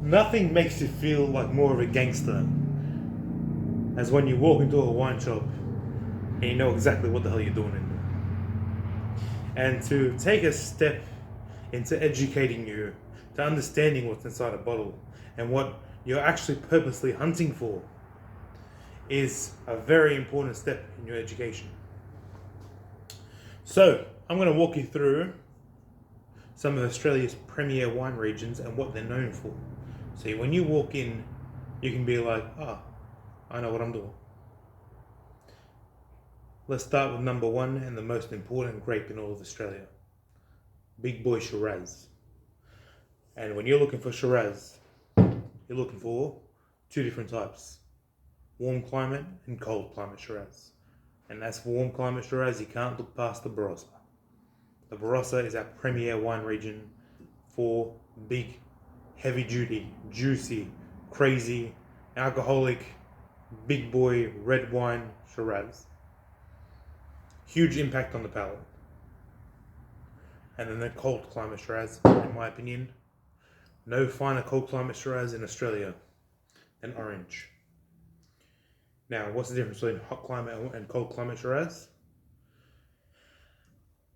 Nothing makes you feel like more of a gangster as when you walk into a wine shop and you know exactly what the hell you're doing in there. And to take a step into educating you, to understanding what's inside a bottle and what you're actually purposely hunting for, is a very important step in your education. So, I'm going to walk you through some of Australia's premier wine regions and what they're known for. So, when you walk in, you can be like, I know what I'm doing. Let's start with number one and the most important grape in all of Australia, Big Boy Shiraz. And when you're looking for Shiraz, you're looking for two different types, warm climate and cold climate Shiraz. And as for warm climate Shiraz, you can't look past the Barossa. The Barossa is our premier wine region for big, heavy duty, juicy, crazy, alcoholic, big boy red wine Shiraz. Huge impact on the palate. And then the cold climate Shiraz, in my opinion. No finer cold climate Shiraz in Australia than orange. Now, what's the difference between hot climate and cold climate Shiraz?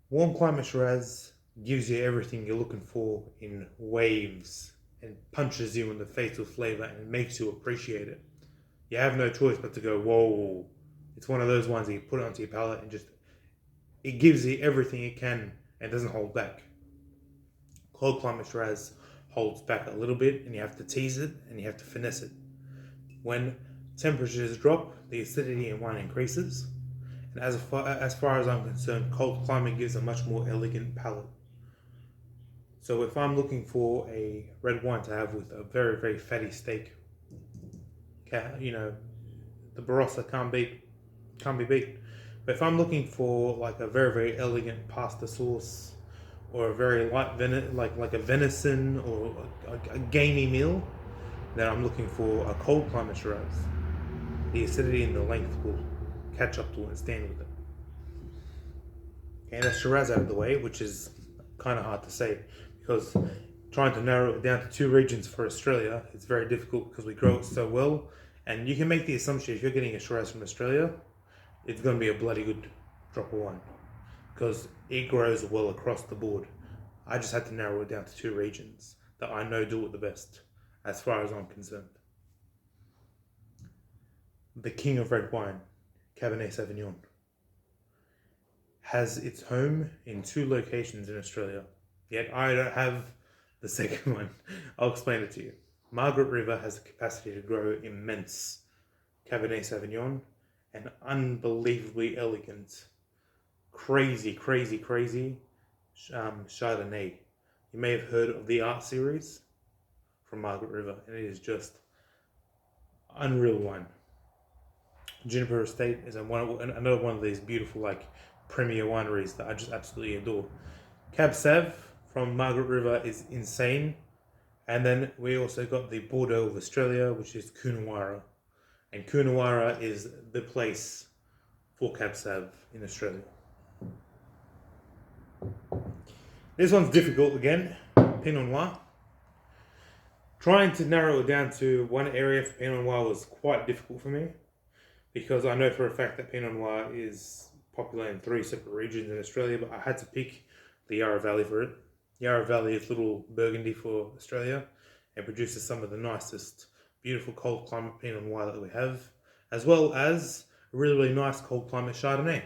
Warm climate Shiraz gives you everything you're looking for in waves and punches you in the face with flavor and makes you appreciate it. You have no choice but to go, whoa. It's one of those ones that you put it onto your palate and just, it gives you everything it can and doesn't hold back. Cold climate Shiraz holds back a little bit and you have to tease it and you have to finesse it. When temperatures drop, the acidity in wine increases. And as far as I'm concerned, cold climate gives a much more elegant palate. So if I'm looking for a red wine to have with a very, very fatty steak, the Barossa can't be beat. But if I'm looking for like a very, very elegant pasta sauce, or a very light like a venison or a gamey meal, then I'm looking for a cold climate Shiraz. The acidity and the length will catch up to it and stand with it. And that's Shiraz out of the way, which is kind of hard to say because trying to narrow it down to two regions for Australia, it's very difficult because we grow it so well. And you can make the assumption if you're getting a Shiraz from Australia, it's going to be a bloody good drop of wine because it grows well across the board. I just had to narrow it down to two regions that I know do it the best, as far as I'm concerned. The king of red wine, Cabernet Sauvignon, has its home in two locations in Australia, yet I don't have the second one. I'll explain it to you. Margaret River has the capacity to grow immense Cabernet Sauvignon and unbelievably elegant, crazy Chardonnay. You may have heard of the art series from Margaret River, and it is just unreal wine. Juniper Estate is another one of these beautiful premier wineries that I just absolutely adore. Cab Sav from Margaret River is insane. And then we also got the Bordeaux of Australia, which is Coonawarra. And Coonawarra is the place for Cab Sav in Australia. This one's difficult again, Pinot Noir. Trying to narrow it down to one area for Pinot Noir was quite difficult for me because I know for a fact that Pinot Noir is popular in three separate regions in Australia, but I had to pick the Yarra Valley for it. Yarra Valley is little Burgundy for Australia and produces some of the nicest, beautiful cold climate Pinot Noir that we have, as well as a really, really nice cold climate Chardonnay.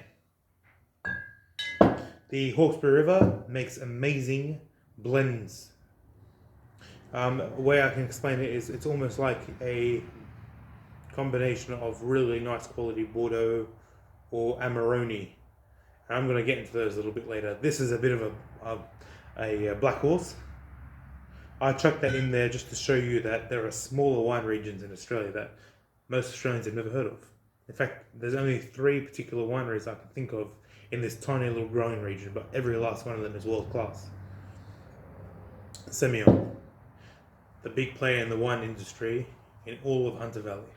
The Hawkesbury River makes amazing blends. A way I can explain it is it's almost like a combination of really nice quality Bordeaux or Amarone. And I'm going to get into those a little bit later. This is a bit of a black horse. I chucked that in there just to show you that there are smaller wine regions in Australia that most Australians have never heard of. In fact, there's only 3 particular wineries I can think of in this tiny little growing region, but every last one of them is world class. Semillon, the big player in the wine industry in all of Hunter Valley.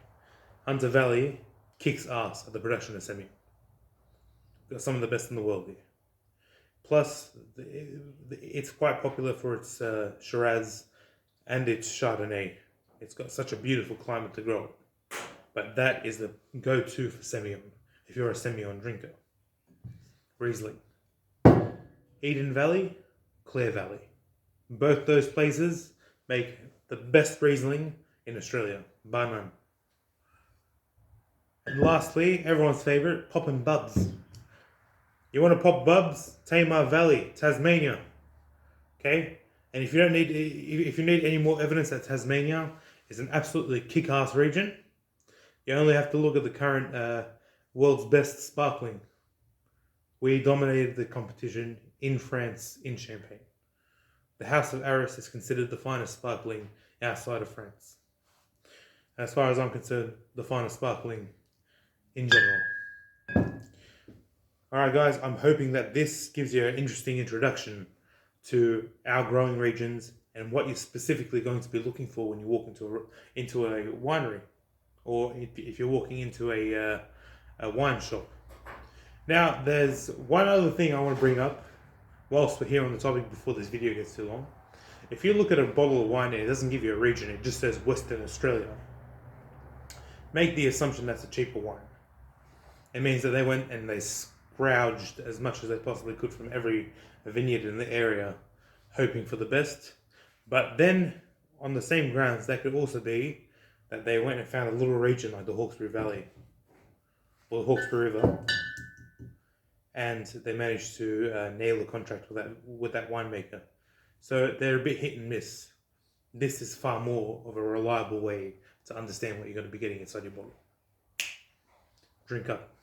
Hunter Valley kicks ass at the production of Semillon. Got some of the best in the world here. Plus, it's quite popular for its Shiraz and it's Chardonnay. It's got such a beautiful climate to grow it. But that is the go-to for Semillon, if you're a Semillon drinker. Riesling. Eden Valley, Clare Valley. Both those places make the best Riesling in Australia, bar none. And lastly, everyone's favourite, poppin' bubs. You want to pop bubs? Tamar Valley, Tasmania. Okay? And if you need any more evidence that Tasmania is an absolutely kick-ass region, you only have to look at the current world's best sparkling. We dominated the competition in France in Champagne. The House of Arras is considered the finest sparkling outside of France. As far as I'm concerned, the finest sparkling in general. Alright guys, I'm hoping that this gives you an interesting introduction to our growing regions and what you're specifically going to be looking for when you walk into a winery, or if you're walking into a wine shop. Now, there's one other thing I want to bring up whilst we're here on the topic before this video gets too long. If you look at a bottle of wine and it doesn't give you a region, it just says Western Australia, make the assumption that's a cheaper wine. It means that they went and they scrounged as much as they possibly could from every vineyard in the area, hoping for the best. But then, on the same grounds, that could also be that they went and found a little region like the Hawkesbury Valley or the Hawkesbury River, and they managed to nail a contract with that winemaker. So they're a bit hit and miss. This is far more of a reliable way to understand what you're going to be getting inside your bottle. Drink up.